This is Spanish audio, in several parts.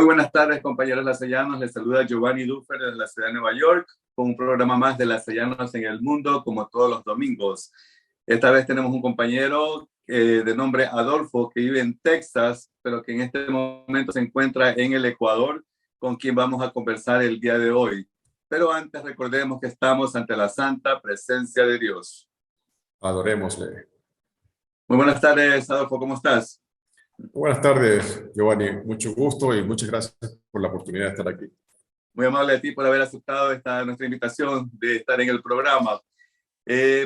Muy buenas tardes, compañeros lasallanos. Les saluda Giovanni Duffer desde la ciudad de Nueva York con un programa más de Lasallanos en el Mundo, como todos los domingos. Esta vez tenemos un compañero de nombre Adolfo, que vive en Texas, pero que en este momento se encuentra en el Ecuador, con quien vamos a conversar el día de hoy. Pero antes recordemos que estamos ante la santa presencia de Dios. Adorémosle. Muy buenas tardes, Adolfo, ¿cómo estás? Buenas tardes, Giovanni. Mucho gusto y muchas gracias por la oportunidad de estar aquí. Muy amable a ti por haber aceptado nuestra invitación de estar en el programa.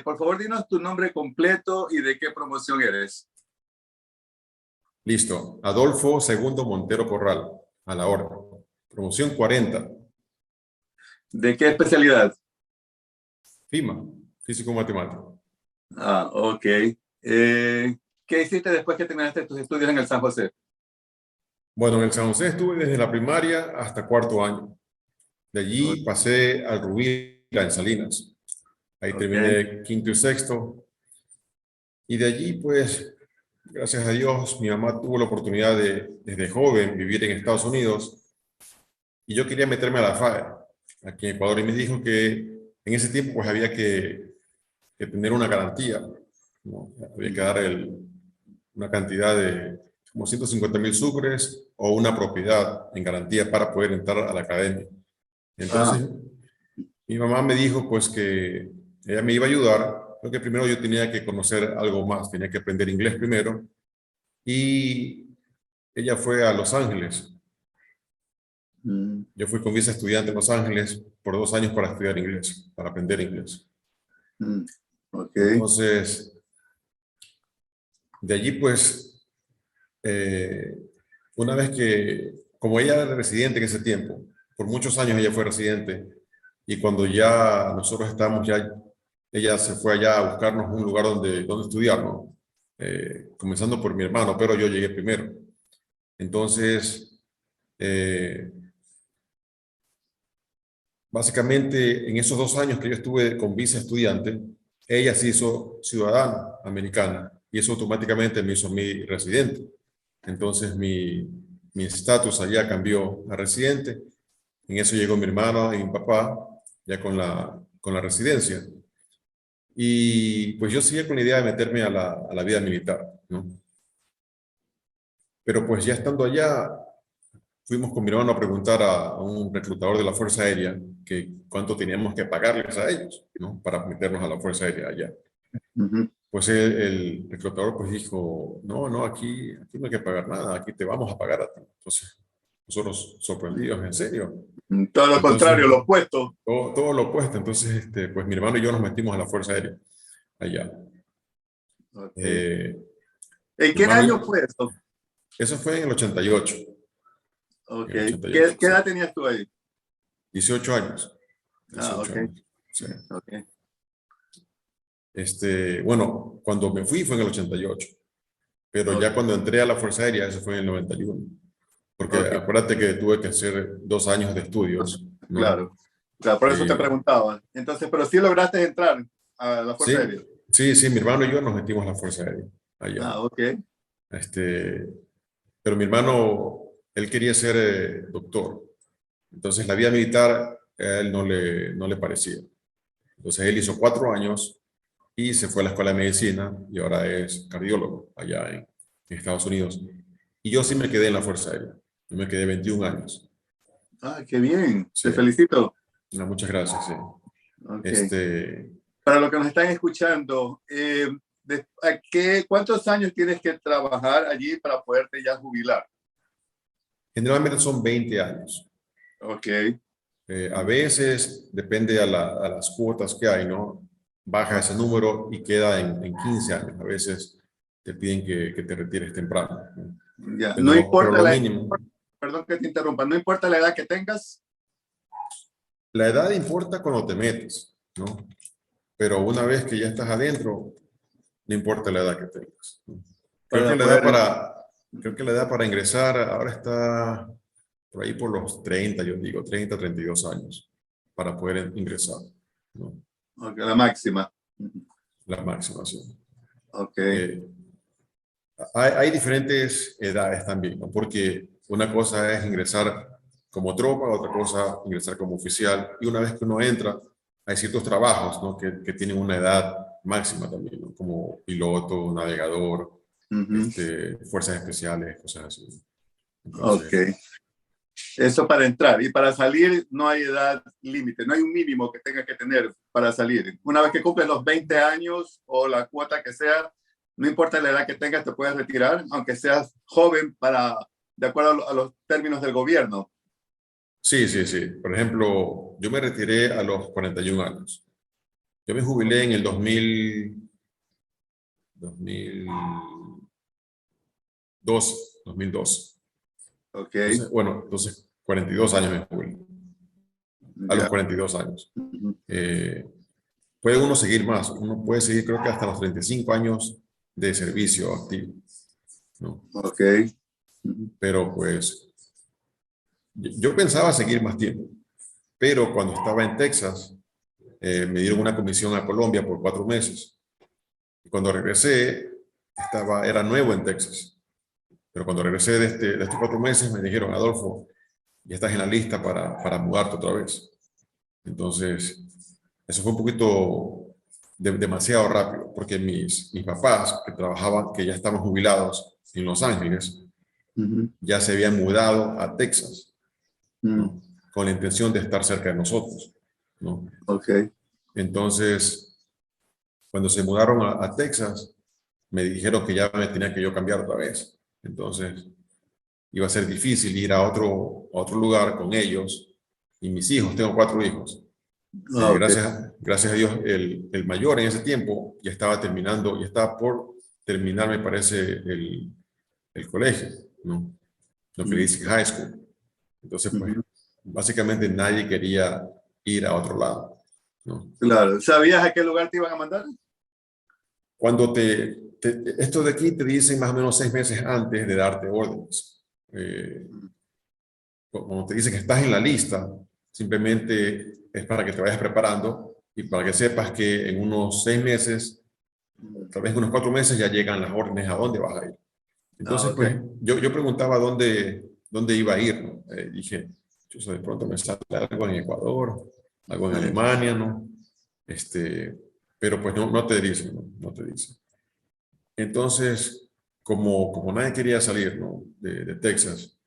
Por favor, dinos tu nombre completo y de qué promoción eres. Listo. Adolfo Segundo Montero Corral, a la orden. Promoción 40. ¿De qué especialidad? FIMA, físico-matemático. Ah, ok. ¿Qué hiciste después que terminaste tus estudios en el San José? Bueno, en el San José estuve desde la primaria hasta cuarto año. De allí pasé al Rubira en Salinas. Ahí terminé quinto y sexto. Y de allí, pues, gracias a Dios, mi mamá tuvo la oportunidad de, desde joven, vivir en Estados Unidos. Y yo quería meterme a la FAE, aquí en Ecuador, y me dijo que en ese tiempo, pues, había que tener una garantía, ¿no? Había que dar una cantidad de como 150.000 sucres o una propiedad en garantía para poder entrar a la academia. Entonces, mi mamá me dijo pues que ella me iba a ayudar, porque primero yo tenía que conocer algo más, tenía que aprender inglés primero, y ella fue a Los Ángeles. Yo fui con visa estudiante en Los Ángeles por 2 años para estudiar inglés, para aprender inglés. Entonces, de allí pues, una vez que, como ella era residente en ese tiempo, por muchos años ella fue residente, y cuando ya nosotros estábamos ya, ella se fue allá a buscarnos un lugar donde estudiar, ¿no? Comenzando por mi hermano, pero yo llegué primero. Entonces, básicamente en esos 2 años que yo estuve con visa estudiante, ella se hizo ciudadana americana, y eso automáticamente me hizo a mí residente. Entonces mi estatus allá cambió a residente. En eso llegó mi hermano y mi papá, ya con la residencia. Y pues yo seguía con la idea de meterme a la vida militar, ¿no? Pero pues ya estando allá, fuimos con mi hermano a preguntar a un reclutador de la Fuerza Aérea que cuánto teníamos que pagarles a ellos, ¿no? Para meternos a la Fuerza Aérea allá. Pues el reclutador pues dijo, no, aquí no hay que pagar nada, aquí te vamos a pagar a ti. Entonces, nosotros sorprendidos, ¿en serio? Todo lo contrario, lo opuesto. Todo lo opuesto. Entonces, pues mi hermano y yo nos metimos a la Fuerza Aérea allá. ¿En qué año fue eso? Eso fue en el 88. Ok. En el 88, ¿Qué edad tenías tú ahí? 18 años. 18 años. Sí. Bueno, cuando me fui fue en el 88, pero ya cuando entré a la Fuerza Aérea, eso fue en el 91. Porque acuérdate que tuve que hacer 2 años de estudios, ¿no? Claro, por eso te preguntaba. Entonces, pero sí lograste entrar a la Fuerza Aérea. Sí, mi hermano y yo nos metimos a la Fuerza Aérea allá. Pero mi hermano, él quería ser doctor. Entonces la vida militar a él no le parecía. Entonces él hizo 4 años y se fue a la escuela de medicina y ahora es cardiólogo allá en Estados Unidos. Y yo sí me quedé en la Fuerza Aérea. Yo me quedé 21 años. Qué bien. Sí. Te felicito. No, muchas gracias, sí. Para los que nos están escuchando, ¿cuántos años tienes que trabajar allí para poderte ya jubilar? Generalmente son 20 años. A veces, depende a las cuotas que hay, ¿no? Baja ese número y queda en 15 años. A veces te piden que te retires temprano. Ya. No importa pero lo mínimo. Perdón que te interrumpa, no importa la edad que tengas. La edad importa cuando te metes, ¿no? Pero una vez que ya estás adentro, no importa la edad que tengas. Creo que la edad para ingresar ahora está por ahí por los 30, yo digo, 30, 32 años para poder ingresar, ¿no? La máxima. La máxima, sí. Hay diferentes edades también, ¿no? Porque Una cosa es ingresar como tropa, otra cosa ingresar como oficial. Y una vez que uno entra, hay ciertos trabajos, ¿no? que tienen una edad máxima también, ¿no? Como piloto, navegador, fuerzas especiales, cosas así. Ok. Entonces, Eso para entrar. Y para salir no hay edad límite, no hay un mínimo que tenga que tener para salir. Una vez que cumples los 20 años o la cuota que sea, no importa la edad que tengas, te puedes retirar, aunque seas joven de acuerdo a los términos del gobierno. sí, sí, sí. Por ejemplo, yo me retiré a los 41 años. Yo me jubilé en el 2002. Ok. Entonces, bueno, entonces 42 años me jubilé. A los Ya. 42 años. Puede uno seguir más. Uno puede seguir, creo que hasta los 35 años de servicio activo, ¿no? Ok. Pero pues yo pensaba seguir más tiempo. Pero cuando estaba en Texas, me dieron una comisión a Colombia por 4 meses. Y cuando regresé, era nuevo en Texas. Pero cuando regresé de estos 4 meses, me dijeron, Adolfo, ya estás en la lista para mudarte otra vez. Entonces, eso fue un poquito demasiado rápido, porque mis papás, que ya estaban jubilados en Los Ángeles, ya se habían mudado a Texas, ¿no? Con la intención de estar cerca de nosotros, ¿no? Ok. Entonces, cuando se mudaron a Texas, me dijeron que ya me tenía que yo cambiar otra vez. Entonces, iba a ser difícil ir a otro lugar con ellos y mis hijos. Tengo 4 hijos. Ok. Gracias a Dios, el mayor en ese tiempo ya estaba terminando, ya estaba por terminar, me parece, el colegio, ¿no? Lo que le dice high school. Entonces, pues, básicamente nadie quería ir a otro lado, ¿no? Claro. ¿Sabías a qué lugar te iban a mandar? Cuando esto de aquí te dicen más o menos 6 meses antes de darte órdenes. Cuando te dicen que estás en la lista, simplemente es para que te vayas preparando y para que sepas que en unos 6 meses, tal vez en unos 4 meses ya llegan las órdenes a dónde vas a ir. Entonces, Ok. pues, yo preguntaba dónde iba a ir, ¿no? Dije, de pronto me sale algo en Ecuador, algo en Alemania, ¿no? Pero pues no te dicen, ¿no? No te dicen. Entonces, como nadie quería salir, ¿no? de Texas,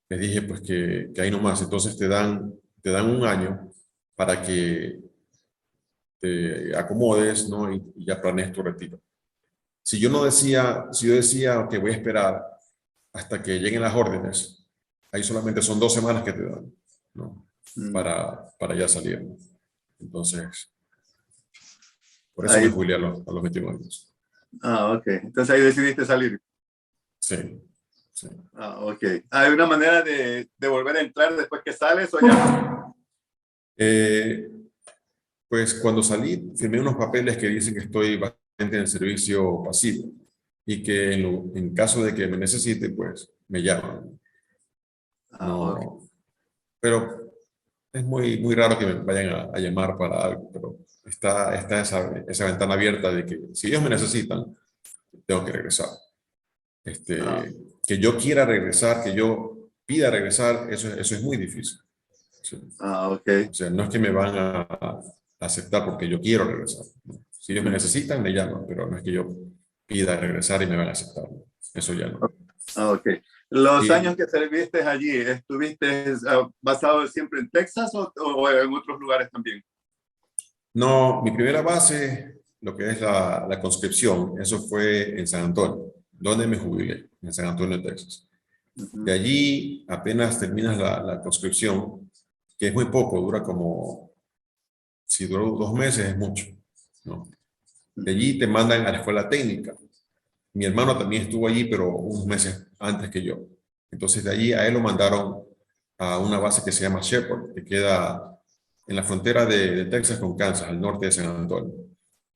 les dije pues que ahí nomás. Entonces te dan 1 año para que te acomodes, ¿no? Y ya planees tu retiro. Si yo decía que voy a esperar hasta que lleguen las órdenes, ahí solamente son 2 semanas que te dan, ¿no? Para ya salir, ¿no? Entonces, por eso me Ahí. jubilé a los 21 años. Ok. Entonces ahí decidiste salir. Sí, sí. Ok. ¿Hay una manera de volver a entrar después que sales o ya? Eh, pues cuando salí, firmé unos papeles que dicen que estoy bastante en el servicio pasivo y que en caso de que me necesite, pues me llaman. Ok. No, pero es muy, muy raro que me vayan a llamar para algo, pero está esa ventana abierta de que si ellos me necesitan, tengo que regresar. Ah, Que yo quiera regresar, que yo pida regresar, eso es muy difícil. Sí. ok. O sea, no es que me van a aceptar porque yo quiero regresar, ¿no? Si ellos me necesitan, me llaman, pero no es que yo pida regresar y me van a aceptar, ¿no? Eso ya no. Ok. ¿Los años Y que serviste allí, estuviste basado siempre en Texas o en otros lugares también? no, mi primera base, lo que es la conscripción, eso fue en San Antonio, donde me jubilé, en San Antonio, Texas. De allí, apenas terminas la conscripción, que es muy poco, dura como, si duró 2 meses es mucho, ¿no? De allí te mandan a la escuela técnica. Mi hermano también estuvo allí, pero unos meses antes que yo. Entonces de allí a él lo mandaron a una base que se llama Shepherd, que queda en la frontera de Texas con Kansas, al norte de San Antonio.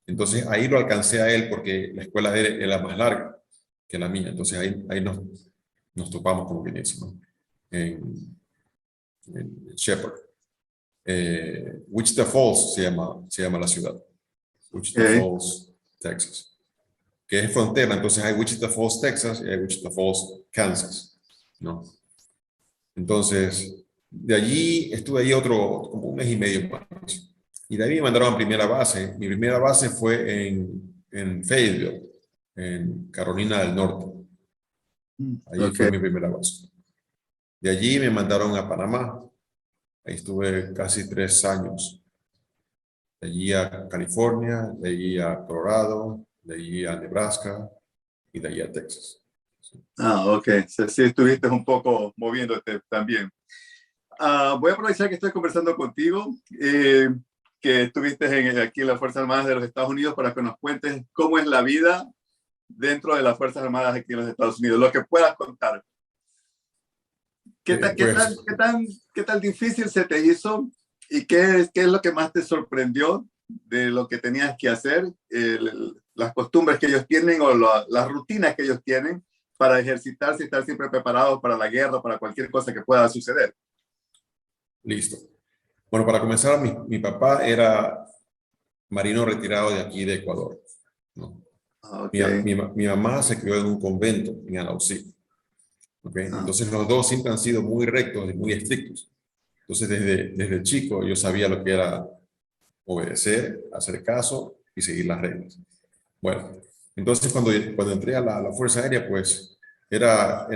Entonces ahí lo alcancé a él porque la escuela de él era más larga que la mía. Entonces ahí nos topamos como quien dice, ¿no? En Shepherd. Wichita Falls se llama la ciudad. Wichita Ok. Falls, Texas, que es frontera. Entonces hay Wichita Falls, Texas, y hay Wichita Falls, Kansas, ¿no? Entonces, de allí estuve ahí como un mes y medio más. Y de ahí me mandaron a primera base. Mi primera base fue en Fayetteville, en Carolina del Norte. Allí Ok. fue mi primera base. De allí me mandaron a Panamá. Ahí estuve casi 3 años. De allí a California, de allí a Colorado, de allí a Nebraska y de allí a Texas. Ok. Sí, sí, estuviste un poco moviéndote también. Voy a aprovechar que estoy conversando contigo, que estuviste aquí en las Fuerzas Armadas de los Estados Unidos, para que nos cuentes cómo es la vida dentro de las Fuerzas Armadas aquí en los Estados Unidos, lo que puedas contar. ¿Qué tal, qué tal, Pues qué tan, qué tan difícil se te hizo y qué es lo que más te sorprendió de lo que tenías que hacer, las costumbres que ellos tienen o las rutinas que ellos tienen para ejercitarse y estar siempre preparados para la guerra, para cualquier cosa que pueda suceder? listo. Bueno, para comenzar, mi papá era marino retirado de aquí de Ecuador, ¿no? Ok. Mi mamá se crió en un convento en Anausí. ¿Okay? Ah, Entonces los dos siempre han sido muy rectos y muy estrictos. Entonces desde chico yo sabía lo que era obedecer, hacer caso y seguir las reglas. Bueno, entonces cuando entré a la Fuerza Aérea, pues era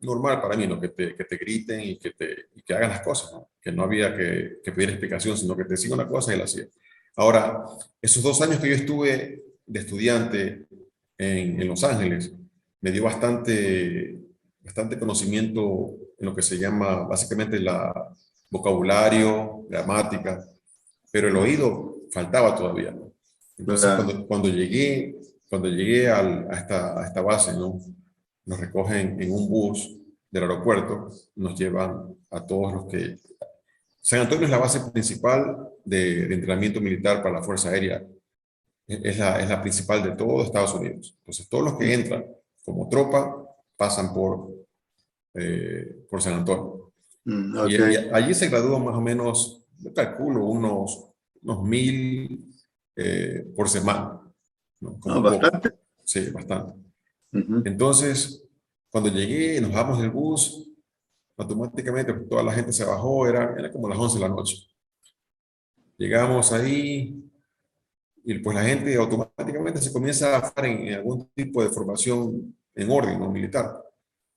normal para mí, ¿no? Que te griten y que hagan las cosas, ¿no? Que no había que pedir explicación, sino que te decían una cosa y la hacía. Ahora, esos 2 años que yo estuve de estudiante en Los Ángeles, me dio bastante conocimiento en lo que se llama básicamente vocabulario, gramática, pero el oído faltaba todavía, ¿no? Entonces, claro. cuando llegué a esta base, ¿no? Nos recogen en un bus del aeropuerto, nos llevan a todos los que... San Antonio es la base principal de entrenamiento militar para la Fuerza Aérea. Es la principal de todo Estados Unidos. Entonces, todos los que entran como tropa pasan por San Antonio. Ok. Y allí se gradúan más o menos, yo calculo, unos 1,000 por semana, ¿no? Como poco. Bastante. Sí, bastante. Ujú. Entonces, cuando llegué, nos bajamos del bus, automáticamente pues, toda la gente se bajó, era como las 11 de la noche. Llegamos ahí y pues la gente automáticamente se comienza a estar en algún tipo de formación en orden, ¿no? Militar,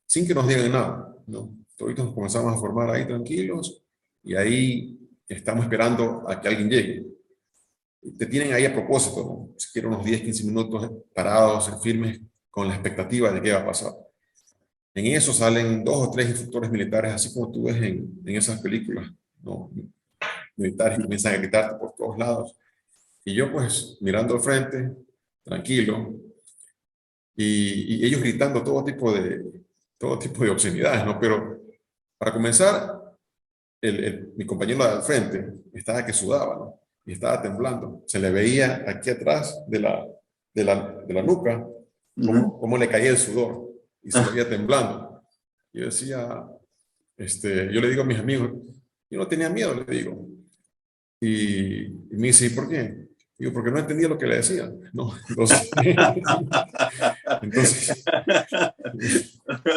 sin que nos digan nada, ¿no? Todos nos comenzamos a formar ahí tranquilos y ahí estamos esperando a que alguien llegue. Te tienen ahí a propósito, ¿no? Si quieren unos 10, 15 minutos parados, firmes, con la expectativa de qué va a pasar. En eso salen 2 o 3 instructores militares, así como tú ves en esas películas, ¿no? Militares comienzan a gritarte por todos lados. Y yo pues mirando al frente, tranquilo, y ellos gritando todo tipo de obscenidades, ¿no? Pero para comenzar, mi compañero al frente estaba que sudaba, ¿no? Y estaba temblando. Se le veía aquí atrás de la nuca Ujú. cómo le caía el sudor y se le Ah, veía temblando. Yo decía, yo le digo a mis amigos, yo no tenía miedo, le digo. Y me dice, ¿y por qué? Digo, porque no entendía lo que le decía, ¿no? Entonces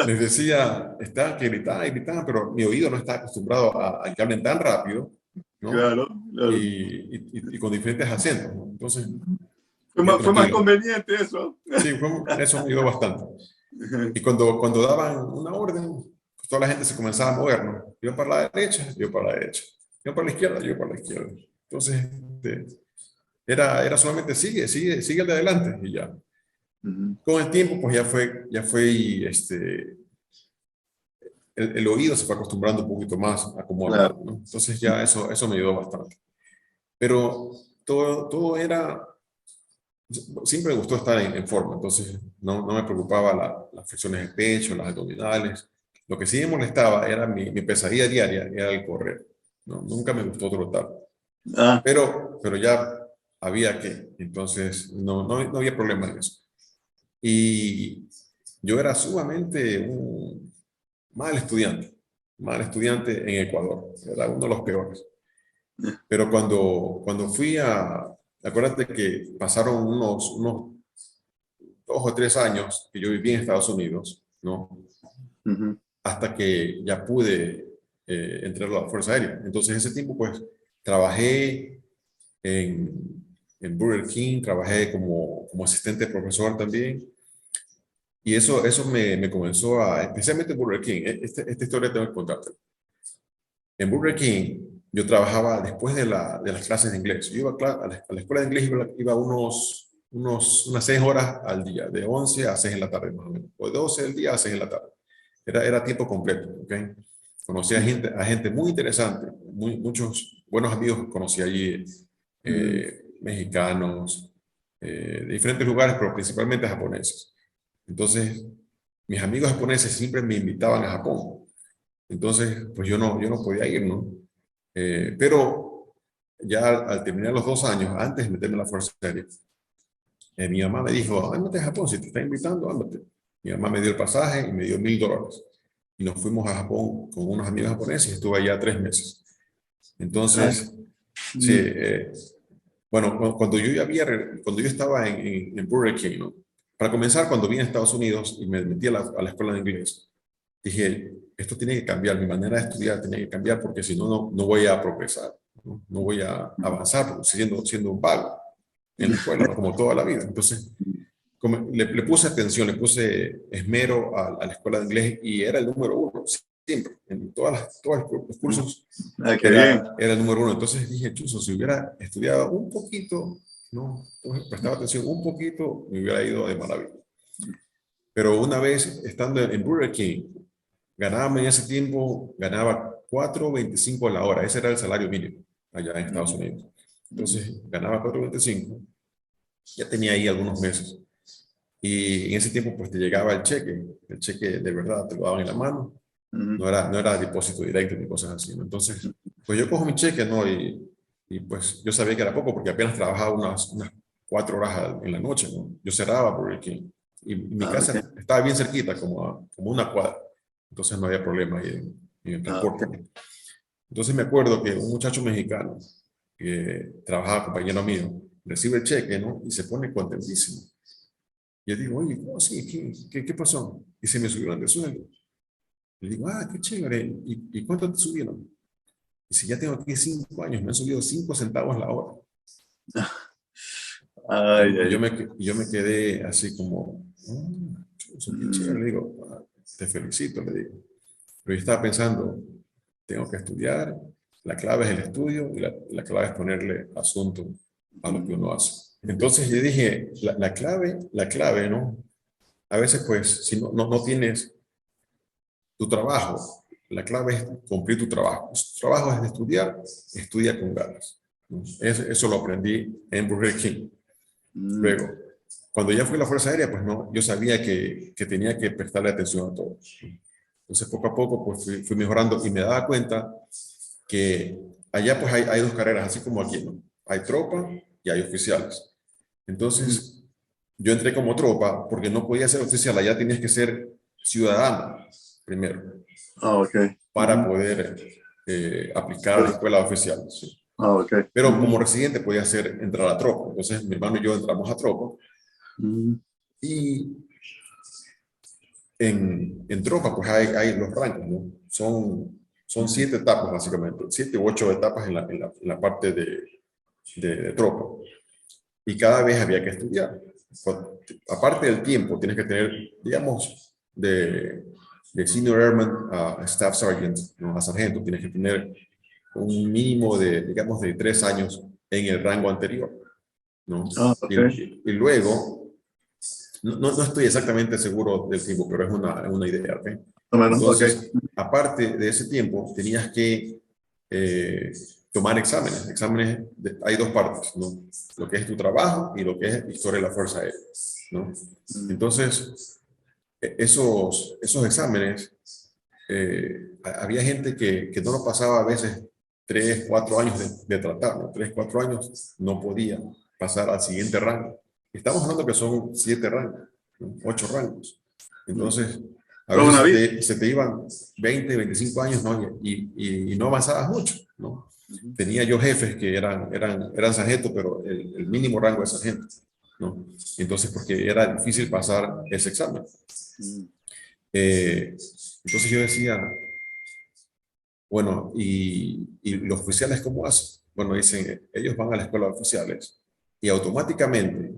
les decía, estaba que gritaba y gritaba, pero mi oído no está acostumbrado a que hablen tan rápido, ¿no? claro, claro. Y con diferentes acentos, ¿no? Entonces, yo Fue más tranquilo. conveniente eso. Sí, eso me ayudó bastante. Y cuando daban una orden, pues toda la gente se comenzaba a mover, ¿no? Yo para la derecha, yo para la derecha. Yo para la izquierda, yo para la izquierda. Entonces, era solamente sigue el de adelante y ya. Ujú. Con el tiempo, pues ya fue y el oído se fue acostumbrando un poquito más a cómo hablar, Claro. ¿no? Entonces ya eso me ayudó bastante. Pero todo era, siempre me gustó estar en forma, entonces no me preocupaba las flexiones de pecho, las abdominales. Lo que sí me molestaba era mi pesadilla diaria, era el correr, ¿no? Nunca me gustó trotar, Ah, pero ya había entonces no había problema en eso. Y yo era sumamente un mal estudiante en Ecuador, era uno de los peores. Pero cuando acuérdate que pasaron unos 2 o 3 años que yo viví en Estados Unidos, ¿no? ujú. hasta que ya pude entrar a la Fuerza Aérea. Entonces, ese tiempo, pues, trabajé en Burger King, trabajé como asistente profesor también. Y eso me comenzó especialmente en Burger King. Esta historia tengo que contarte. En Burger King, yo trabajaba después de las clases de inglés. Yo iba a la escuela de inglés, iba unas 6 horas al día, de 11 a 6 en la tarde más o menos, o de 12 del día a 6 en la tarde. Era tiempo completo, ¿ok? Conocí a gente muy interesante, muchos buenos amigos conocí allí, mexicanos, de diferentes lugares, pero principalmente japoneses. Entonces, mis amigos japoneses siempre me invitaban a Japón. Entonces, pues yo no podía ir, ¿no? Pero ya al terminar los 2 años, antes de meterme en la Fuerza Aérea, mi mamá me dijo, ándate a Japón, si te está invitando, ándate. Mi mamá me dio el pasaje y me dio $1,000. Y nos fuimos a Japón con unos amigos japoneses y estuve allá 3 meses. Entonces, sí, bueno, cuando yo estaba en Burger King, ¿no? Para comenzar, cuando vine a Estados Unidos y me metí a la escuela de inglés, dije, esto tiene que cambiar, mi manera de estudiar tiene que cambiar porque si no, no voy a progresar, no voy a avanzar, porque siendo un vago en la escuela, ¿no? Como toda la vida. Entonces, le puse atención, le puse esmero a la escuela de inglés y era el número 1, siempre, en todos los cursos era el número 1. Entonces dije, chuzo, si hubiera estudiado un poquito, ¿no? Prestaba atención un poquito, me hubiera ido de maravilla. Pero una vez estando en Burger King, ganaba en ese tiempo, ganaba $4.25 la hora, ese era el salario mínimo allá en Estados Unidos. Entonces ganaba $4.25, ya tenía ahí algunos meses. Y en ese tiempo pues te llegaba el cheque de verdad, te lo daban en la mano, no era depósito directo ni cosas así, ¿no? Entonces, pues yo cojo mi cheque, ¿no? Y pues yo sabía que era poco porque apenas trabajaba unas 4 horas en la noche, ¿no? Yo cerraba Burger King y mi casa estaba bien cerquita, como una cuadra, entonces no había problema ahí en el transporte. Entonces me acuerdo que un muchacho mexicano que trabajaba, compañero mío, recibe el cheque, ¿no? Y se pone contentísimo. Yo digo, oye, ¿cómo así? ¿Qué pasó? Y se me subieron de sueldo. Le digo, qué chévere. ¿Y cuánto te subieron? Y si ya tengo aquí 5 años, me han subido 5 centavos la hora. Yo me quedé así como, qué chévere. Le digo, te felicito, le digo. Pero yo estaba pensando, tengo que estudiar, la clave es el estudio y la clave es ponerle asunto a lo que uno hace. Entonces yo dije, la clave, ¿no? A veces, pues, si no tienes tu trabajo, la clave es cumplir tu trabajo. Si tu trabajo es de estudiar, estudia con ganas, ¿no? Eso lo aprendí en Burger King. Luego, cuando ya fui a la Fuerza Aérea, pues no, yo sabía que tenía que prestarle atención a todo. Entonces, poco a poco, pues fui mejorando y me daba cuenta que allá, pues hay 2 carreras, así como aquí, ¿no? Hay tropa y hay oficiales. Entonces, yo entré como tropa porque no podía ser oficial, allá tenías que ser ciudadano primero para poder aplicar a la escuela oficial. Sí. Pero como residente podía entrar a tropa. Entonces, mi hermano y yo entramos a tropa. Y en tropa, pues hay los rangos, ¿no? Son 7 etapas, básicamente. 7 u 8 etapas en la parte de tropa. Y cada vez había que estudiar. Aparte del tiempo, tienes que tener, digamos, de Senior Airman a Staff Sergeant, ¿no? A sargento, tienes que tener un mínimo digamos, de 3 años en el rango anterior, ¿no? Y luego, no estoy exactamente seguro del tiempo, pero es una idea, ¿ok? Entonces, aparte de ese tiempo, tenías que tomar exámenes. Hay 2 partes, ¿no? Lo que es tu trabajo y lo que es historia de la Fuerza Aérea, ¿no? Entonces, esos exámenes, había gente que no lo pasaba a veces 3, 4 años de tratar, ¿no? 3, 4 años no podía pasar al siguiente rango. Estamos hablando que son 7 rangos, ¿no? 8 rangos. Entonces, a veces se te iban 20, 25 años, ¿no? Y no avanzabas mucho, ¿no? Tenía yo jefes que eran sargentos, pero el mínimo rango de sargento, ¿no? Entonces, porque era difícil pasar ese examen. Entonces yo decía, bueno, ¿y los oficiales cómo hacen? Bueno, dicen, ellos van a la escuela de oficiales y automáticamente,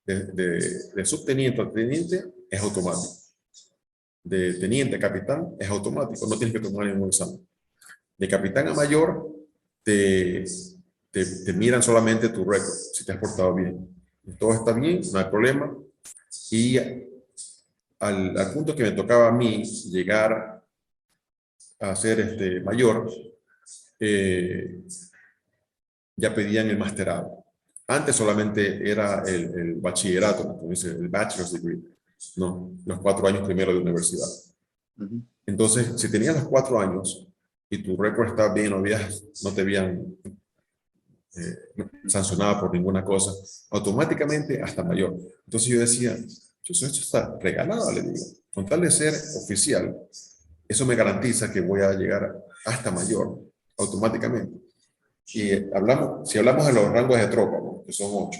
de subteniente a teniente, es automático. De teniente a capitán, es automático, no tienes que tomar ningún examen. De capitán a mayor, te miran solamente tu récord, si te has portado bien. Todo está bien, no hay problema. Y al punto que me tocaba a mí llegar a ser mayor, ya pedían el masterado. Antes solamente era el bachillerato, como dice, el bachelor's degree, ¿no? Los 4 años primero de universidad. Entonces, si tenías los 4 años y tu récord estaba bien, no te habían sancionado por ninguna cosa, automáticamente hasta mayor. Entonces yo decía, esto está regalado, le digo. Con tal de ser oficial, eso me garantiza que voy a llegar hasta mayor, automáticamente. Y si hablamos de los rangos de tropa, ¿no? Que son 8,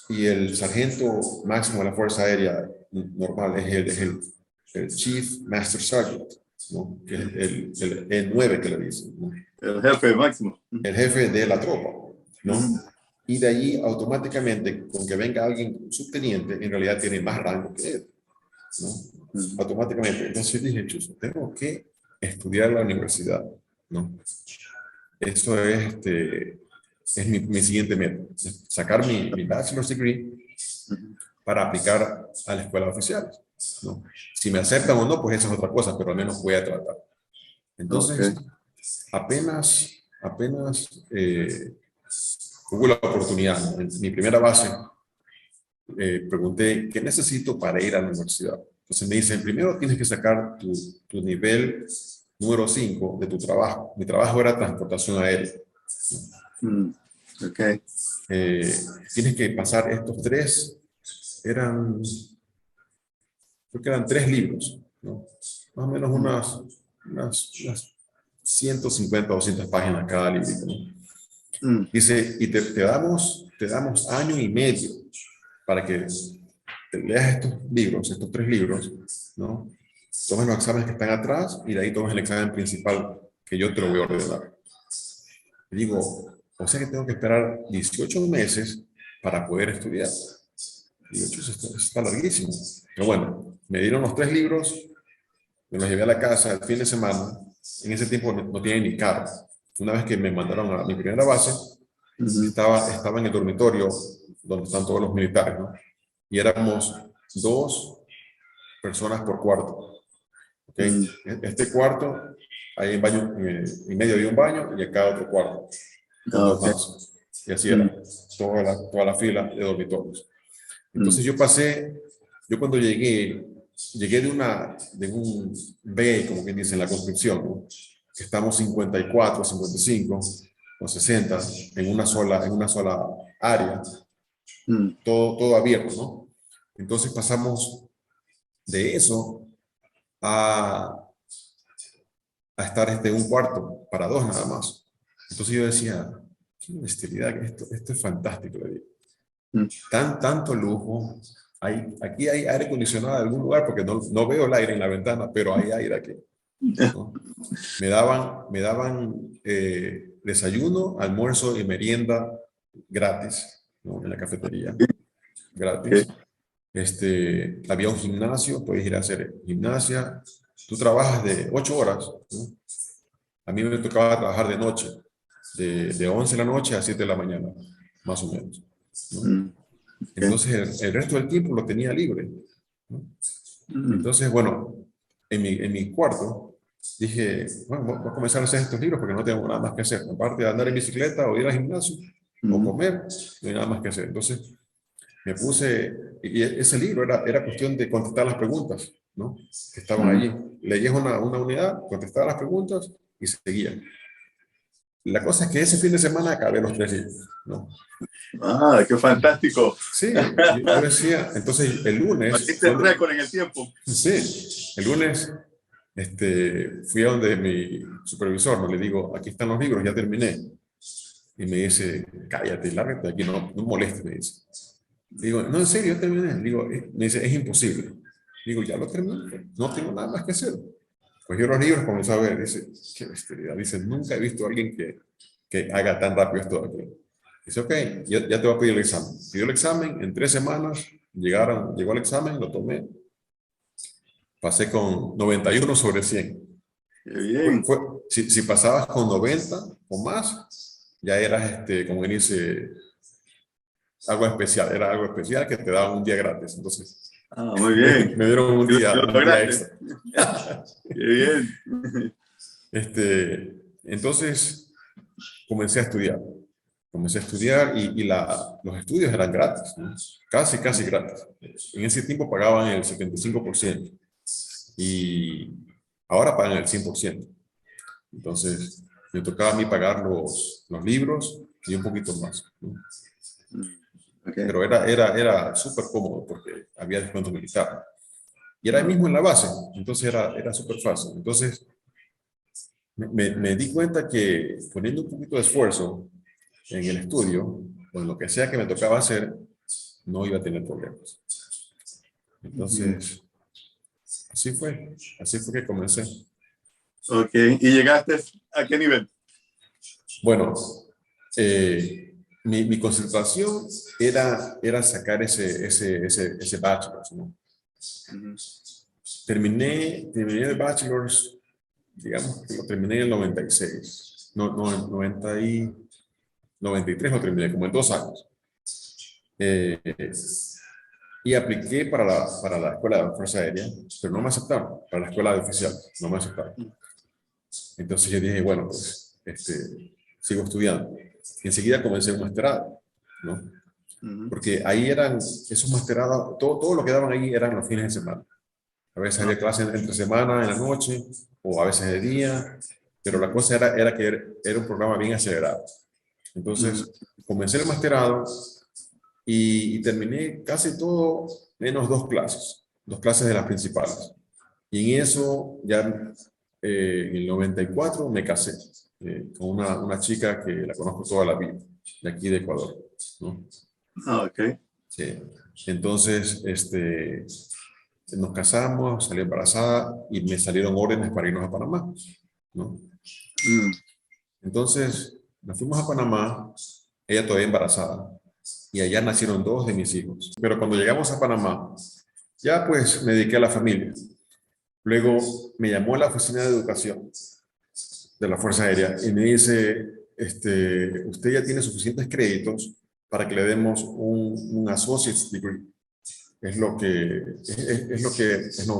y el sargento máximo de la Fuerza Aérea normal es el Chief Master Sergeant, ¿no? Que es el E9 que le dicen, ¿no? El jefe máximo. El jefe de la tropa, ¿no? Y de allí automáticamente, con que venga alguien subteniente, en realidad tiene más rango que él, ¿no? Automáticamente. Entonces dije, chuzo, tengo que estudiar en la universidad, ¿no? Eso es mi siguiente meta, sacar mi bachelor's degree para aplicar a la escuela oficial, ¿no? Si me aceptan o no, pues esa es otra cosa, pero al menos voy a tratar. Entonces, apenas hubo la oportunidad, ¿no? En mi primera base, pregunté, ¿qué necesito para ir a la universidad? Entonces me dicen, primero tienes que sacar tu nivel número 5 de tu trabajo. Mi trabajo era transportación aérea. Tienes que pasar estos 3, creo que eran 3 libros, ¿no? Más o menos unas 150 o 200 páginas cada libro, ¿no? Dice, y te damos año y medio para que te leas estos 3 libros, ¿no? Tomes los exámenes que están atrás y de ahí tomes el examen principal que yo te lo voy a ordenar. Y digo, o sea que tengo que esperar 18 meses para poder estudiar. Digo, esto está larguísimo. Pero bueno, me dieron los 3 libros, me los llevé a la casa el fin de semana. En ese tiempo no tenía ni carro. Una vez que me mandaron a mi primera base, estaba en el dormitorio donde están todos los militares, ¿no? Y éramos 2 personas por cuarto. ¿Okay? Este cuarto, hay un baño, en medio de un baño y acá otro cuarto. Y así era, toda la fila de dormitorios. Entonces yo cuando llegué de un B, como quien dice, en la construcción, ¿no? Que estamos 54, 55 o 60 en una sola área, todo abierto, ¿no? Entonces pasamos de eso a estar en un cuarto para 2 nada más. Entonces yo decía, qué bestialidad, esto es fantástico, le digo. Tanto lujo. Aquí hay aire acondicionado en algún lugar porque no veo el aire en la ventana, pero hay aire aquí, ¿no? Me daban desayuno, almuerzo y merienda gratis, ¿no? En la cafetería, gratis. Había un gimnasio, puedes ir a hacer gimnasia. Tú trabajas de 8 horas, ¿no? A mí me tocaba trabajar de noche, de 11 de la noche a 7 de la mañana, más o menos, ¿no? Entonces el resto del tiempo lo tenía libre, ¿no? Entonces, bueno, en mi cuarto dije, bueno, voy a comenzar a hacer estos libros porque no tengo nada más que hacer. Aparte de andar en bicicleta o ir al gimnasio o comer, no hay nada más que hacer. Entonces me puse, y ese libro era cuestión de contestar las preguntas, ¿no? Que estaban allí. Leías una unidad, contestaba las preguntas y seguía. La cosa es que ese fin de semana acabé los 3 libros, ¿no? ¡Ah, qué fantástico! Sí, yo decía, entonces el lunes... Batiste el récord en el tiempo. Sí, el lunes fui a donde mi supervisor, ¿no? Le digo, aquí están los libros, ya terminé. Y me dice, cállate, lárgate de aquí, no molestes, me dice. Digo, no, en serio, ya terminé. Digo, me dice, es imposible. Digo, ya lo terminé, no tengo nada más que hacer. Cogió los libros, comenzó a ver, dice, qué bestialidad. Dice, nunca he visto a alguien que haga tan rápido esto de aquí. Dice, ok, ya te voy a pedir el examen. Pidió el examen, en 3 semanas llegó el examen, lo tomé, pasé con 91 sobre 100. Qué bien. Si pasabas con 90 o más, ya eras, como que dice, era algo especial que te daban un día gratis. Entonces, Muy bien. me dieron un Lo día lograste. extra. Qué bien. Entonces, comencé a estudiar. Y los estudios eran gratis, ¿no? Casi gratis. En ese tiempo pagaban el 75% y ahora pagan el 100%. Entonces, me tocaba a mí pagar los libros y un poquito más, ¿no? Okay. Pero era súper cómodo porque había descuento militar. Y era ahí mismo en la base, entonces era súper fácil. Entonces, me di cuenta que poniendo un poquito de esfuerzo en el estudio, o en lo que sea que me tocaba hacer, no iba a tener problemas. Entonces, así fue que comencé. Ok, ¿y llegaste a qué nivel? Bueno, mi concentración era sacar ese bachelor's, ¿no? Terminé el bachelor's, digamos que lo terminé en el 96. No, 93 lo terminé, como en 2 años. Y apliqué para la escuela de Fuerza Aérea, pero no me aceptaron, para la escuela de oficial, no me aceptaron. Entonces yo dije, bueno, pues, sigo estudiando. Y enseguida comencé un masterado, ¿no? Porque ahí eran esos masterados, todo lo que daban ahí eran los fines de semana. A veces había clases entre semana, en la noche, o a veces de día, pero la cosa era que era un programa bien acelerado. Entonces, comencé el masterado y terminé casi todo menos 2 clases de las principales. Y en eso ya en el 94 me casé con una chica que la conozco toda la vida, de aquí de Ecuador, ¿no? Ok. Sí. Entonces, nos casamos, salí embarazada y me salieron órdenes para irnos a Panamá, ¿no? Entonces, nos fuimos a Panamá, ella todavía embarazada, y allá nacieron 2 de mis hijos. Pero cuando llegamos a Panamá, ya pues me dediqué a la familia. Luego me llamó la oficina de educación de la Fuerza Aérea y me dice, usted ya tiene suficientes créditos para que le demos un associate's degree. Es lo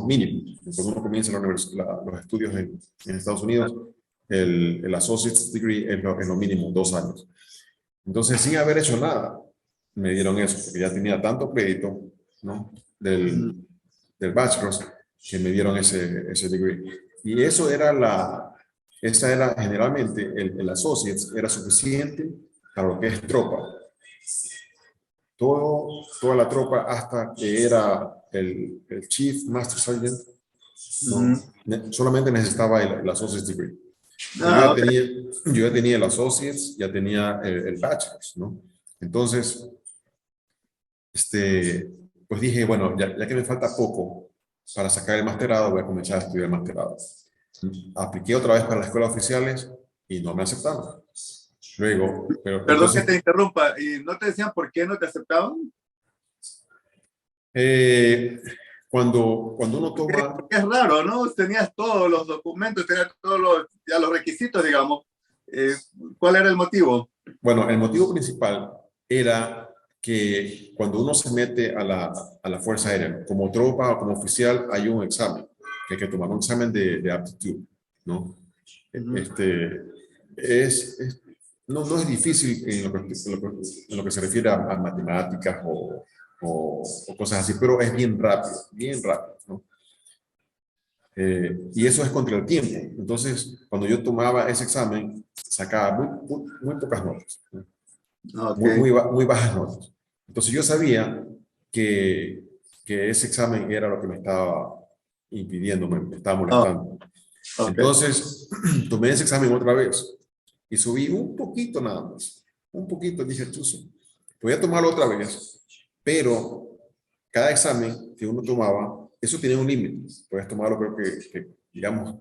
mínimo. Cuando uno comienza los estudios en Estados Unidos, el associate's degree es lo mínimo, 2 años. Entonces, sin haber hecho nada, me dieron eso, porque ya tenía tanto crédito, ¿no? del bachelor's, que me dieron ese degree. Y esa era generalmente, el associate's era suficiente para lo que es tropa. Toda la tropa, hasta que era el Chief Master Sergeant, ¿no? Solamente necesitaba el associate's degree. Yo ya tenía el associate's, ya tenía el bachelor's, ¿no? Entonces, pues dije, bueno, ya que me falta poco para sacar el masterado, voy a comenzar a estudiar el masterado. Apliqué otra vez para las escuelas oficiales y no me aceptaron. Luego, pero Perdón entonces, que te interrumpa, ¿y no te decían por qué no te aceptaban? cuando uno toma... Porque es raro, ¿no? Tenías todos los documentos, tenías todos los requisitos, digamos. ¿Cuál era el motivo? Bueno, el motivo principal era que cuando uno se mete a la Fuerza Aérea, como tropa o como oficial, hay un examen, que hay que tomar un examen de aptitud, ¿no? No es difícil en lo que se refiere a matemáticas o cosas así, pero es bien rápido, ¿no? Y eso es contra el tiempo. Entonces, cuando yo tomaba ese examen, sacaba muy pocas notas, ¿no? Okay. Muy bajas notas. Entonces yo sabía que ese examen era lo que me estaba impidiendo, me estaba molestando. Okay. Entonces tomé ese examen otra vez y subí un poquito nada más. Un poquito, dije, chuzo, voy a tomarlo otra vez, pero cada examen que uno tomaba eso tiene un límite. Puedes tomarlo, creo que, digamos,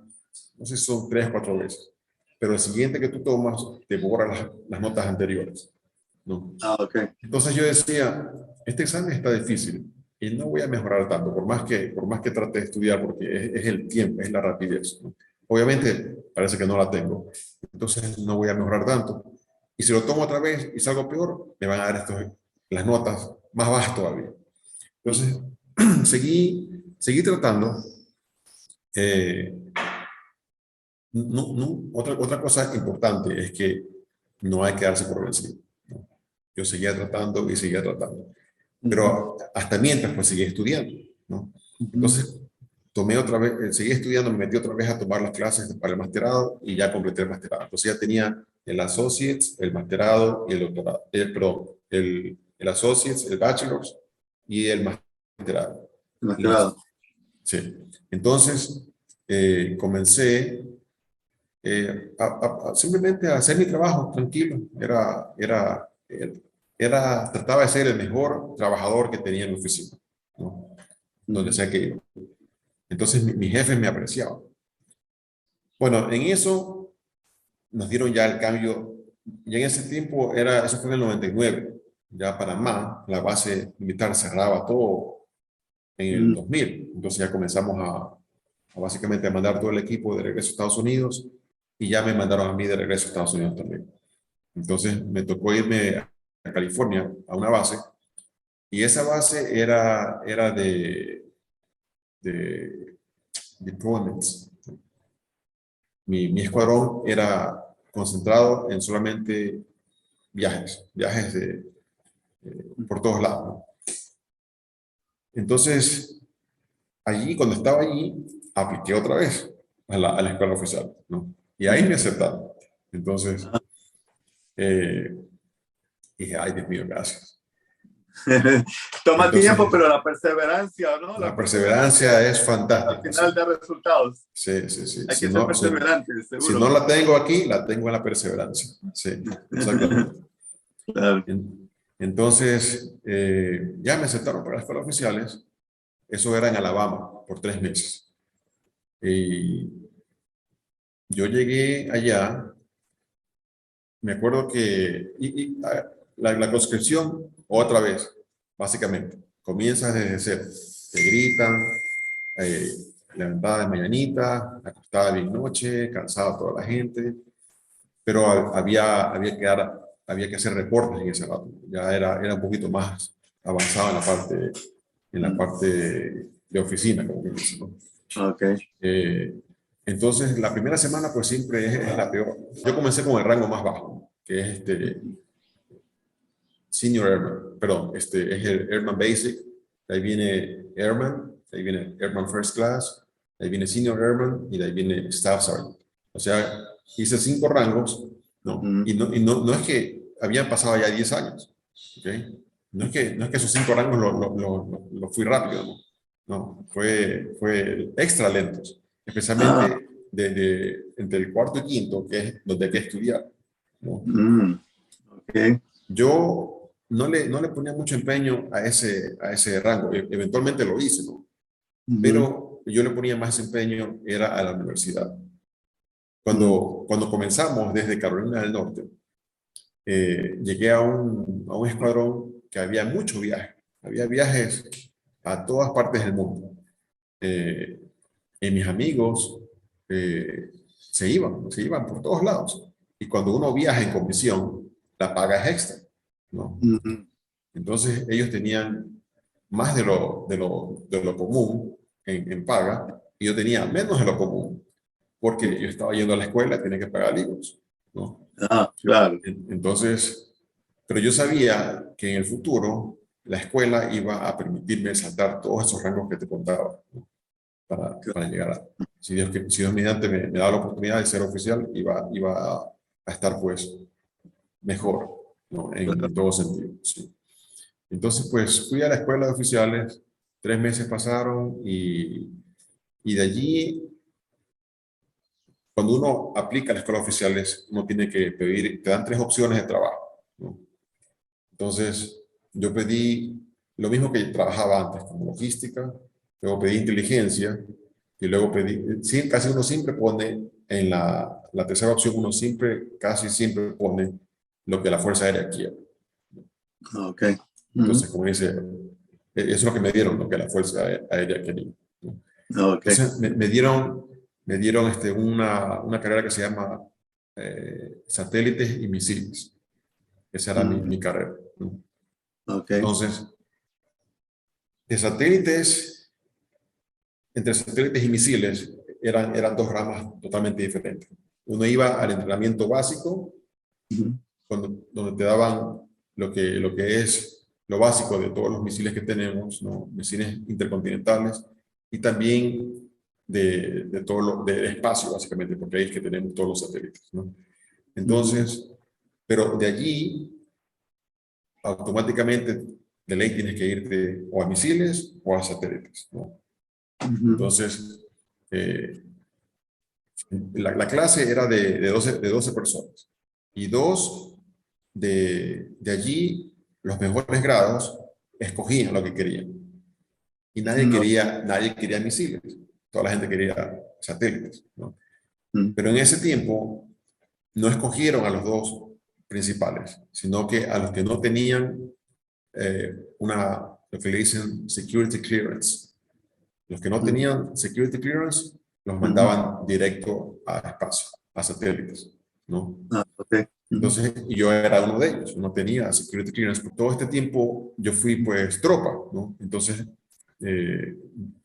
no sé si son 3 o 4 veces. Pero el siguiente que tú tomas te borra las notas anteriores, ¿no? Ah, ok. Entonces yo decía, este examen está difícil y no voy a mejorar tanto, por más que trate de estudiar, porque es el tiempo, es la rapidez, ¿no? Obviamente parece que no la tengo, entonces no voy a mejorar tanto. Y si lo tomo otra vez y salgo peor, me van a dar las notas más bajas todavía. Entonces seguí tratando. Eh, otra cosa importante es que no hay que darse por vencido, ¿no? Yo seguía tratando y seguía tratando. Pero hasta mientras, pues seguí estudiando, ¿no? Entonces, tomé otra vez, seguí estudiando, me metí otra vez a tomar las clases para el masterado y ya completé el masterado. Entonces ya tenía el Associates, el masterado y el doctorado. Perdón, el Associates, el Bachelor's y el masterado. Masterado. Sí. Entonces, comencé simplemente a hacer mi trabajo tranquilo. Trataba de ser el mejor trabajador que tenía en la oficina, ¿no? Donde sea que iba. Entonces mi jefe me apreciaba. Bueno, en eso nos dieron ya el cambio. Ya en ese tiempo, eso fue en el 99. Ya Panamá, la base militar cerraba todo en el 2000. Entonces ya comenzamos básicamente a mandar todo el equipo de regreso a Estados Unidos y ya me mandaron a mí de regreso a Estados Unidos también. Entonces me tocó irme a California a una base y esa base era de deployments. Mi escuadrón era concentrado en solamente viajes por todos lados, ¿no? Entonces, cuando estaba allí, apliqué otra vez a la escuela oficial, ¿no? Y ahí me aceptaron. Entonces, dije, ay, Dios mío, gracias. Toma Entonces, tiempo, pero la perseverancia, ¿no? la perseverancia es fantástica. Al final da resultados. Sí, sí, sí. Hay que ser perseverante, seguro. Si no la tengo aquí, la tengo en la perseverancia. Sí, exactamente. Claro. Entonces, ya me aceptaron para las escuelas oficiales. Eso era en Alabama por 3 meses. Y yo llegué allá. Me acuerdo que la conscripción, otra vez, básicamente, comienza desde cero. Te gritan, levantada de mañanita, acostada bien noche, cansada toda la gente, pero había que hacer reportes en ese rato. Ya era un poquito más avanzado en la parte de oficina, como que dice, ¿no? Okay. Entonces, la primera semana, pues siempre es la peor. Yo comencé con el rango más bajo, que es Senior Airman, perdón, es el Airman Basic, de ahí viene Airman, de ahí viene Airman First Class, de ahí viene Senior Airman y de ahí viene Staff Sergeant. O sea, hice 5 rangos, ¿no? Y no es que habían pasado ya 10 años, ¿ok? No es que esos 5 rangos lo fui rápido, ¿no? No, fue extra lentos, especialmente entre el cuarto y quinto, que es donde hay que estudiar, ¿no? Okay. Yo no le ponía mucho empeño a ese rango. Eventualmente lo hice, ¿no? Pero yo le ponía más empeño era a la universidad. Cuando comenzamos desde Carolina del Norte, llegué a un escuadrón que había mucho viaje. Había viajes a todas partes del mundo. Y mis amigos se iban por todos lados. Y cuando uno viaja en comisión, la paga es extra, ¿no? Entonces ellos tenían más de lo común en paga y yo tenía menos de lo común porque yo estaba yendo a la escuela y tenía que pagar libros, ¿no? Claro. Entonces, pero yo sabía que en el futuro la escuela iba a permitirme saltar todos esos rangos que te contaba, ¿no? Para llegar si Dios mediante me da la oportunidad de ser oficial, iba a estar pues mejor, ¿no? En todo sentido, sí. Entonces, pues fui a la escuela de oficiales, 3 meses pasaron y de allí, cuando uno aplica a la escuela de oficiales, uno tiene que pedir, te dan 3 opciones de trabajo, ¿no? Entonces, yo pedí lo mismo que trabajaba antes, como logística, luego pedí inteligencia, y luego pedí, sí, casi uno siempre pone en la tercera opción, uno siempre, casi siempre pone lo que la Fuerza Aérea quiere. Ok. Entonces, como dice, eso es lo que me dieron, lo que la Fuerza Aérea quería, ¿no? Ok. Entonces, me dieron una carrera que se llama satélites y misiles. Esa era mi carrera, ¿no? Ok. Entonces, de satélites, entre satélites y misiles, eran dos ramas totalmente diferentes. Uno iba al entrenamiento básico, donde te daban lo que es lo básico de todos los misiles que tenemos, ¿no? Misiles intercontinentales, y también de todo del espacio, básicamente, porque ahí es que tenemos todos los satélites, ¿no? Entonces, pero de allí, automáticamente, de ley tienes que irte o a misiles o a satélites, ¿no? Entonces, eh, la clase era de 12 personas, y dos de allí, los mejores grados, escogían lo que querían. Y No. nadie quería misiles. Toda la gente quería satélites, ¿no? Pero en ese tiempo no escogieron a los dos principales, sino que a los que no tenían lo que le dicen security clearance. Los que no tenían security clearance los mandaban directo a espacio, a satélites, ¿no? Ok. Entonces, yo era uno de ellos, no tenía security clearance. Por todo este tiempo yo fui pues tropa, ¿no? Entonces, eh,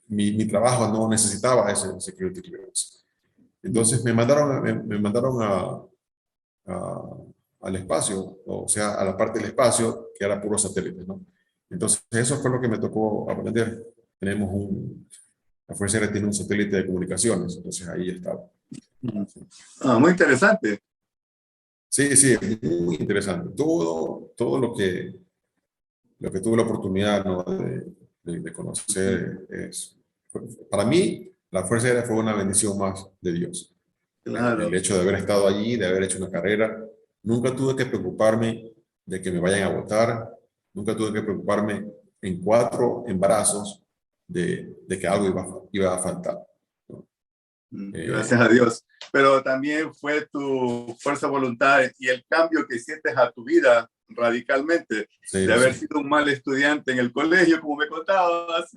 mi trabajo no necesitaba ese security clearance. Entonces me mandaron al espacio, o sea, a la parte del espacio que era puro satélite, ¿no? Entonces, eso fue lo que me tocó aprender. La Fuerza Aérea tiene un satélite de comunicaciones, entonces ahí estaba. Muy interesante. Sí, sí, muy interesante. Todo lo que tuve la oportunidad, ¿no?, de conocer para mí, la Fuerza Aérea fue una bendición más de Dios. El Claro. hecho de haber estado allí, de haber hecho una carrera, nunca tuve que preocuparme de que me vayan a votar, nunca tuve que preocuparme en 4 embarazos de que algo iba a faltar, ¿no? Gracias Eh, a Dios. Pero también fue tu fuerza de voluntad y el cambio que hiciste a tu vida radicalmente, de sí, haber sí, sido un mal estudiante en el colegio, como me contabas,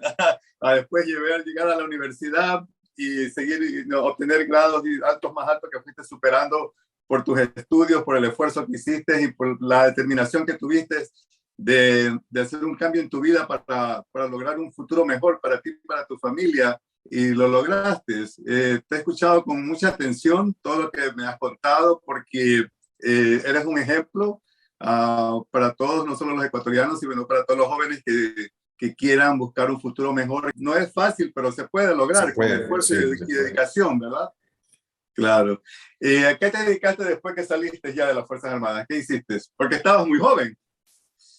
a después llegar a la universidad y seguir y, no, obtener grados y altos más altos que fuiste superando por tus estudios, por el esfuerzo que hiciste y por la determinación que tuviste de hacer un cambio en tu vida para lograr un futuro mejor para ti y para tu familia. Y lo lograste. Te he escuchado con mucha atención todo lo que me has contado porque eres un ejemplo para todos, no solo los ecuatorianos, sino para todos los jóvenes que quieran buscar un futuro mejor. No es fácil, pero se puede se lograr con puede, esfuerzo sí, se y puede. dedicación, ¿verdad? Claro. ¿A qué te dedicaste después que saliste ya de las Fuerzas Armadas? ¿Qué hiciste? Porque estabas muy joven.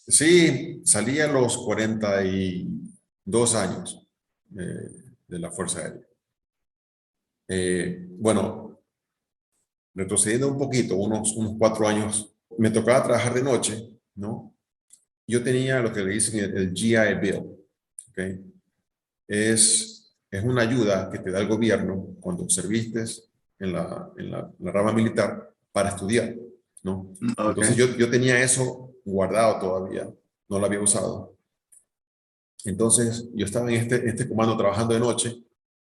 Sí, salí a los 42 años de la Fuerza Aérea. Bueno, retrocediendo un poquito, unos 4 años, me tocaba trabajar de noche, ¿no? Yo tenía lo que le dicen el GI Bill, ¿ok? Es una ayuda que te da el gobierno cuando serviste en la rama militar para estudiar, ¿no? Entonces Ok. yo tenía eso guardado todavía, no lo había usado. Entonces yo estaba en este comando trabajando de noche,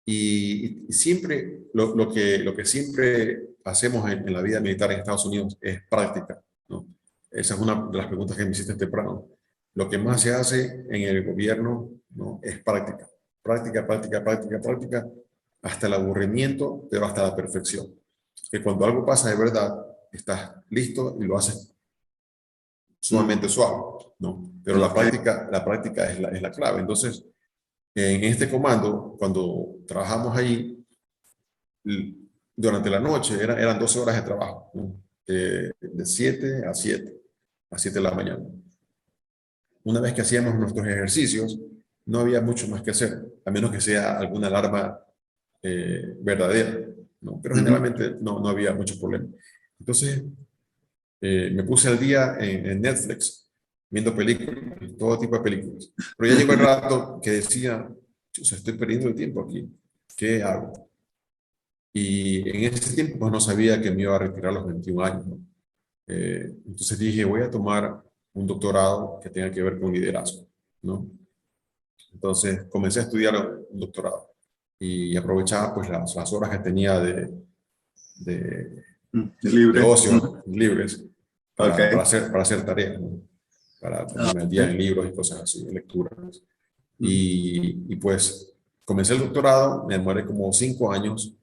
y siempre, lo que siempre hacemos en la vida militar en Estados Unidos es práctica, ¿no? Esa es una de las preguntas que me hiciste temprano. Lo que más se hace en el gobierno, ¿no?, es práctica. Práctica, práctica, práctica, práctica, hasta el aburrimiento, pero hasta la perfección. Que cuando algo pasa de verdad, estás listo y lo haces sumamente suave, ¿no? Pero la Ok. práctica es la clave. Entonces, en este comando, cuando trabajamos ahí, durante la noche, eran 12 horas de trabajo, ¿no? De 7 a 7 de la mañana. Una vez que hacíamos nuestros ejercicios, no había mucho más que hacer, a menos que sea alguna alarma verdadera, ¿no? Pero generalmente no había mucho problema. Entonces, me puse al día en Netflix, viendo películas, todo tipo de películas. Pero ya llegó el rato que decía, chusa, estoy perdiendo el tiempo aquí. ¿Qué hago? Y en ese tiempo pues no sabía que me iba a retirar a los 21 años, ¿no? Entonces dije, voy a tomar un doctorado que tenga que ver con liderazgo, ¿no? Entonces comencé a estudiar un doctorado y aprovechaba pues las horas que tenía de, de Libre. ocio, libres, Ok. para hacer tareas, ¿no? Para ponerme al día en libros y cosas así, en lecturas. Y pues comencé el doctorado, me demoré como 5 años.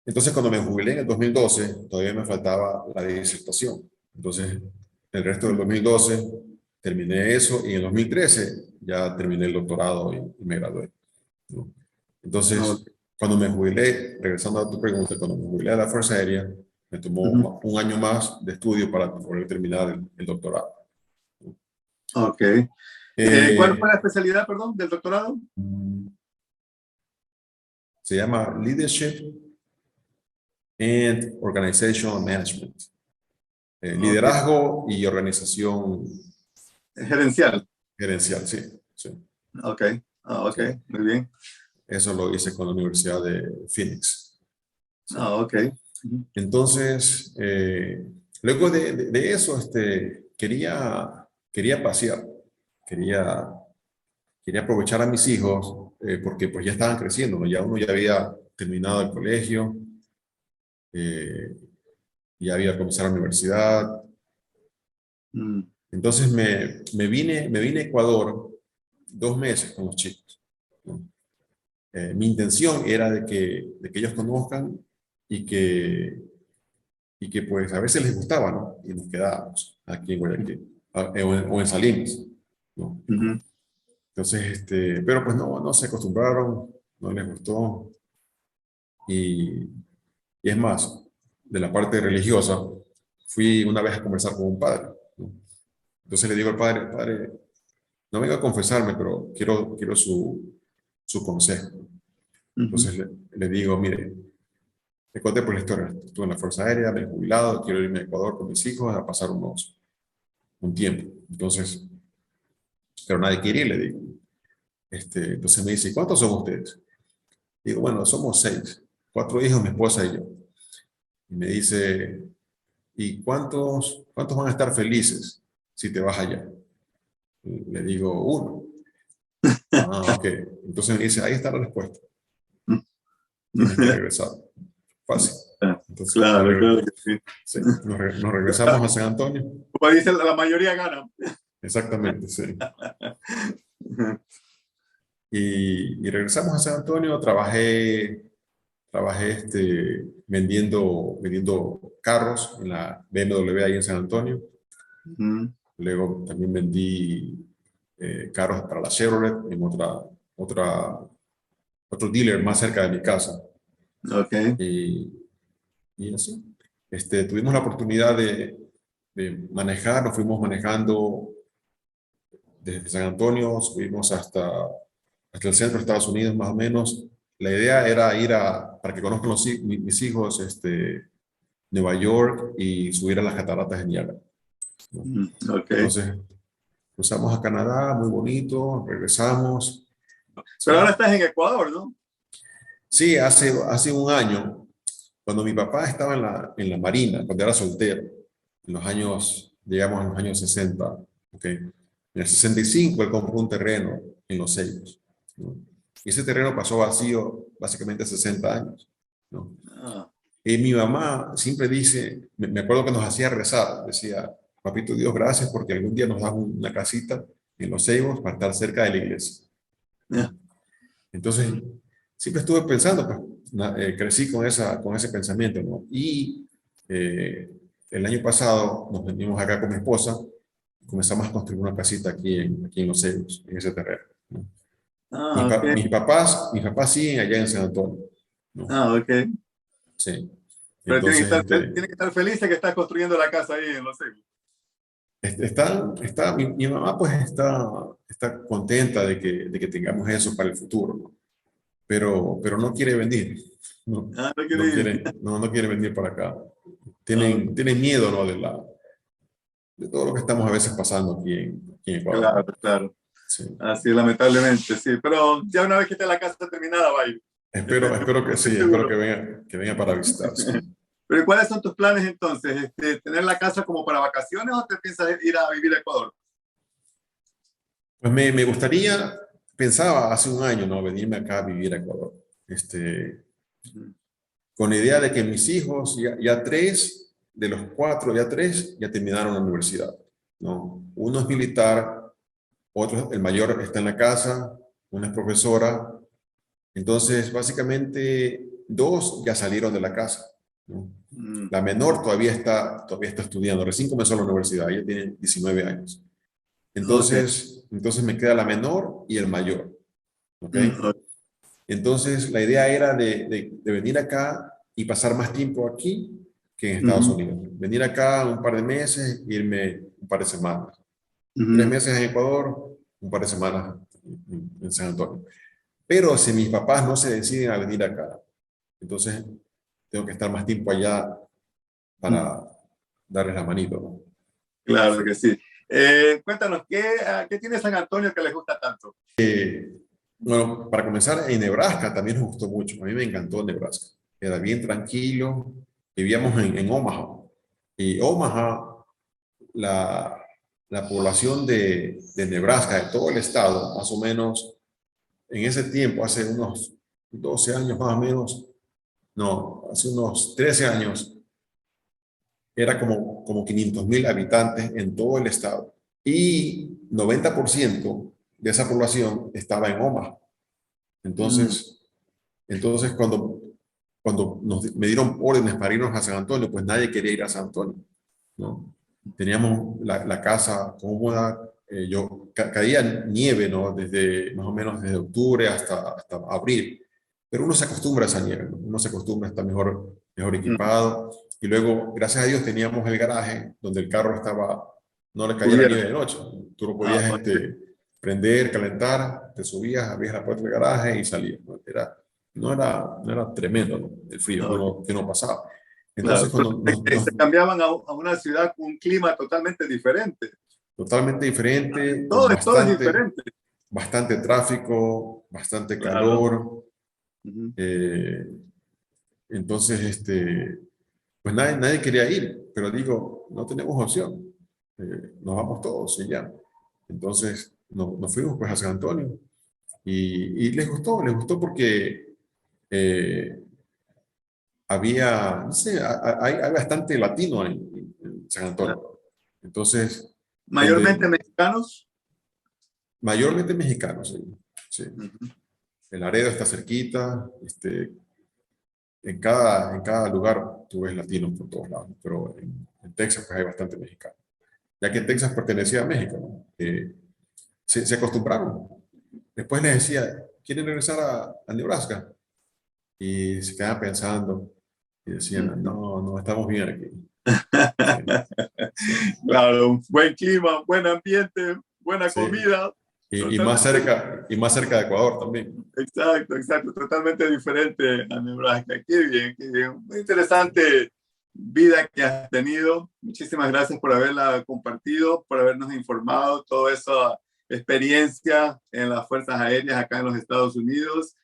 Entonces cuando me jubilé en el 2012, todavía me faltaba la disertación. Entonces, el resto del 2012 terminé eso y en el 2013 ya terminé el doctorado y me gradué, ¿no? Ok. Entonces, cuando me jubilé, regresando a tu pregunta, cuando me jubilé de la Fuerza Aérea, me Ujú. tomó un año más de estudio para poder terminar el doctorado. Ok. ¿Cuál fue Eh, la especialidad, perdón, del doctorado? Se llama Leadership and Organizational Management. Ok. Liderazgo y organización Gerencial. gerencial, sí, sí, Ok. Ok. sí. Muy bien. Eso lo hice con la Universidad de Phoenix. Sí. Ok. Ujú. Entonces, luego de eso, quería pasear, quería, quería aprovechar a mis hijos, porque pues ya estaban creciendo, ¿no? Ya uno ya había terminado el colegio, eh, ya había comenzado la universidad. Mm. Entonces me vine a Ecuador 2 meses con los chicos, ¿no? Mi intención era de que ellos conozcan y que, y que pues a veces les gustaba, ¿no? Y nos quedábamos aquí en Guayaquil, o en Salinas, ¿no? Ujú. Entonces, pero pues no se acostumbraron, no les gustó. Y, y es más, de la parte religiosa, fui una vez a conversar con un padre, ¿no? Entonces le digo al padre, padre, no venga a confesarme, pero quiero su consejo. Ujú. Entonces le digo, mire, te conté por la historia. Estuve en la Fuerza Aérea, me he jubilado, quiero irme a Ecuador con mis hijos a pasar un tiempo. Entonces, pero nadie quiere ir, le digo. Entonces me dice, ¿cuántos son ustedes? Digo, bueno, somos 6, 4 hijos, mi esposa y yo. Y me dice, ¿y cuántos van a estar felices si te vas allá? Y le digo, uno. Ah, ok. Entonces me dice, ahí está la respuesta. Tienes que regresar. Fácil. Entonces, Claro, claro que sí. sí, nos regresamos a San Antonio. Como dice, la mayoría gana. Exactamente, sí. Y regresamos a San Antonio, trabajé vendiendo carros en la BMW ahí en San Antonio. Ujú. Luego también vendí carros para la Chevrolet en otro dealer más cerca de mi casa. Ok. Y, y así. Tuvimos la oportunidad de manejar, nos fuimos manejando desde San Antonio, subimos hasta el centro de Estados Unidos más o menos. La idea era para que conozcan mis hijos, Nueva York y subir a las cataratas de Niágara, ¿no? Ok. Entonces, cruzamos a Canadá, muy bonito, regresamos. Pero ahora Sí, estás en Ecuador, ¿no? sí, hace un año, cuando mi papá estaba en la Marina, cuando era soltero, digamos, en los años 60, ¿ok? En el 65 él compró un terreno en Los Ceibos, ¿no? Y ese terreno pasó vacío básicamente 60 años, ¿no? Ah, Y mi mamá siempre dice, me acuerdo que nos hacía rezar, decía, papito Dios, gracias porque algún día nos das una casita en Los Ceibos para estar cerca de la iglesia, ya. ¿no? Entonces, siempre estuve pensando, pues, crecí con ese pensamiento, ¿no? Y eh, el año pasado nos venimos acá con mi esposa y comenzamos a construir una casita aquí en Los Ceibos, en ese terreno, ¿no? Ok. Mis papás siguen allá en San Antonio, ¿no? Ok. Sí. Pero Entonces, tienen que estar felices que estás construyendo la casa ahí en Los Ceibos. mi mamá pues está contenta de que tengamos eso para el futuro, ¿no? Pero no quiere venir, no, No quiere ir. no quiere venir para acá. Ah, Tienen miedo, ¿no? De todo lo que estamos a veces pasando aquí en Ecuador. claro, claro. Sí. Así, lamentablemente, sí. Pero ya una vez que esté la casa terminada, va a ir. Espero que sí, Estoy espero seguro. que venga para visitar. Sí. Pero ¿cuáles son tus planes entonces? ¿Tener la casa como para vacaciones o te piensas ir a vivir a Ecuador? Pues me gustaría, pensaba hace un año, ¿no? Venirme acá a vivir a Ecuador. Con la idea de que mis hijos, ya tres de los cuatro, ya tres, ya terminaron la universidad, ¿no? Uno es militar, otro, el mayor está en la casa, una es profesora. Entonces, básicamente, dos ya salieron de la casa, ¿no? Mm, La menor todavía está estudiando, recién comenzó la universidad, ella tiene 19 años. ok. Entonces me queda la menor y el mayor, ¿ok? Mm, Entonces, la idea era de venir acá y pasar más tiempo aquí que en Estados ujú, Unidos. Venir acá un par de meses, irme un par de semanas. Tres ujú. meses en Ecuador, un par de semanas en San Antonio. Pero si mis papás no se deciden a venir acá, entonces tengo que estar más tiempo allá para darles la manito, ¿no? Claro que sí. Cuéntanos, ¿qué tiene San Antonio que les gusta tanto? Bueno, para comenzar, en Nebraska también nos gustó mucho. A mí me encantó Nebraska. Era bien tranquilo. Vivíamos en Omaha. Y Omaha, la, la población de Nebraska, de todo el estado, más o menos, en ese tiempo, hace unos 12 años más o menos, no, hace unos 13 años, era como 500,000 habitantes en todo el estado. Y 90% de esa población estaba en Omaha. Mm, Entonces, cuando me dieron órdenes para irnos a San Antonio, pues nadie quería ir a San Antonio, ¿no? Teníamos la casa cómoda, caía nieve, ¿no? Desde más o menos desde octubre hasta abril, pero uno se acostumbra a esa nieve, ¿no? Uno se acostumbra a estar mejor mm, equipado, y luego, gracias a Dios, teníamos el garaje donde el carro no le caía la nieve cubierto. de noche. Tú lo Ah, podías ok. prender, calentar, te subías, abrías la puerta del garaje y salías, ¿no? No era tremendo, ¿no? El frío Ah, ok. que uno pasaba. Entonces, Claro, pero cuando se cambiaban a una ciudad con un clima totalmente diferente. totalmente diferente, con Todo es diferente. bastante tráfico, bastante Claro. calor. Ujú. eh, entonces, pues nadie quería ir, pero digo, no tenemos opción. Nos vamos todos y ya. Entonces, nos fuimos pues a San Antonio y les gustó porque eh, no sé, hay bastante latino en San Antonio. Entonces, Mayormente donde mexicanos. mayormente mexicanos, sí. Sí. Ujú. El Laredo está cerquita, en cada lugar tú ves latinos por todos lados, pero en Texas pues hay bastante mexicano. Ya que Ujú. Texas pertenecía a México, ¿no? Se acostumbraron. Después les decía, ¿quieren regresar a Nebraska? Y se quedaban pensando y decían, Ujú. no, no, estamos bien aquí. Sí, sí, Claro, un buen clima, buen ambiente, buena sí. comida, Y más totalmente, cerca de Ecuador también. exacto, exacto, totalmente diferente a Nebraska. Qué bien, qué bien. Muy interesante vida que has tenido. Muchísimas gracias por haberla compartido, por habernos informado toda esa experiencia en las Fuerzas Aéreas acá en los Estados Unidos.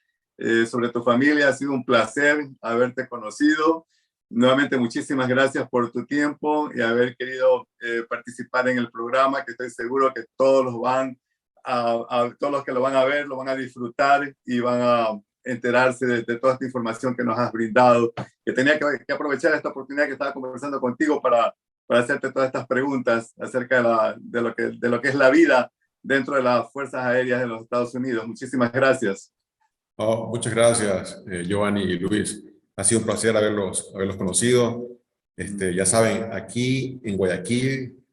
Sobre tu familia, ha sido un placer haberte conocido. Nuevamente, muchísimas gracias por tu tiempo y haber querido participar en el programa, que estoy seguro que todos los que lo van a ver, lo van a disfrutar y van a enterarse de toda esta información que nos has brindado. Que tenía que aprovechar esta oportunidad que estaba conversando contigo para hacerte todas estas preguntas acerca de lo que es la vida dentro de las Fuerzas Aéreas de los Estados Unidos. Muchísimas gracias. Oh, muchas gracias, Giovanni y Luis. Ha sido un placer haberlos conocido. Ya saben, aquí en Guayaquil,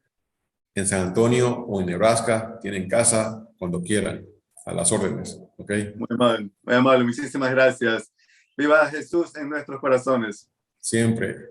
en San Antonio o en Nebraska, tienen casa cuando quieran, a las órdenes, ¿ok? Muy amable, muy amable. Muchísimas gracias. Viva Jesús en nuestros corazones. Siempre.